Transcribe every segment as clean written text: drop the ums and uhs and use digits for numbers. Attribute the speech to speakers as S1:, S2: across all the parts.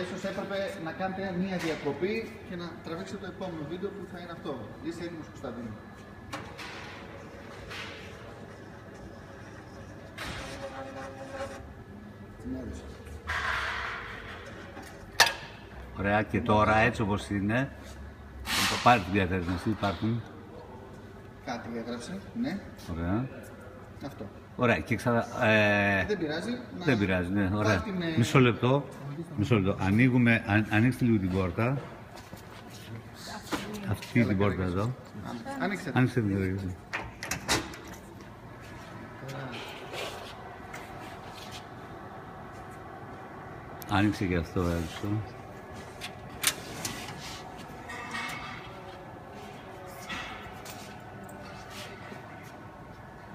S1: ίσως έπρεπε να κάνετε μία διακοπή και να τραβήξετε το επόμενο βίντεο που θα είναι αυτό. Είσαι έτοιμος, Κωνσταντίνο?
S2: Ωραία, και τώρα έτσι όπως είναι, θα πάρει την διαθέσμηση, υπάρχουν.
S1: Κάτι έγραψε, ναι.
S2: Ωραία.
S1: Αυτό.
S2: Ωραία, και ξανά.
S1: Δεν πειράζει.
S2: Δεν πειράζει, ναι, ωραία. Μισό λεπτό. Ανοίγουμε, ανοίξτε λίγο την πόρτα. Αυτή την πόρτα εδώ. Άνοιξε την πόρτα. Άνοιξε και αυτό έξω.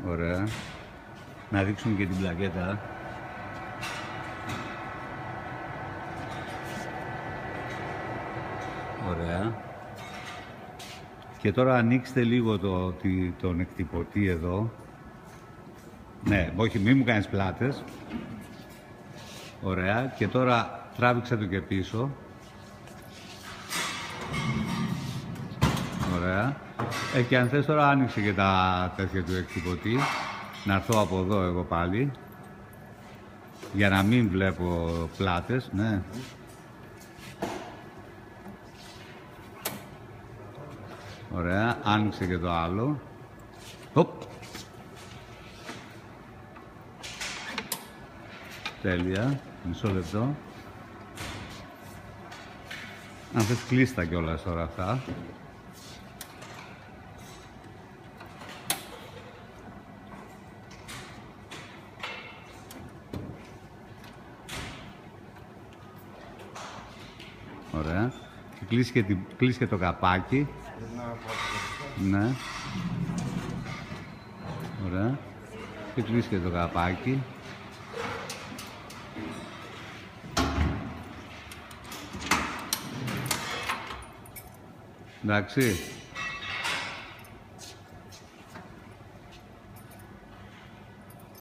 S2: Ωραία. Να δείξουμε και την πλακέτα. Ωραία. Και τώρα ανοίξτε λίγο τον εκτυπωτή εδώ. Ναι, όχι, μην μου κάνεις πλάτες. Ωραία. Και τώρα τράβηξε το και πίσω. Ωραία. Και αν θες τώρα άνοιξε και τα τέτοια του εκτυπωτή. Να έρθω από εδώ εγώ πάλι. Για να μην βλέπω πλάτες, ναι. Ωραία, άνοιξε και το άλλο. Οπ. Τέλεια, μισό λεπτό. Αν θες κλείστα κιόλας τώρα αυτά. Ωραία. Και κλείσει και το καπάκι. Ναι. Ωραία. Και κλείσει και το καπάκι. Εντάξει.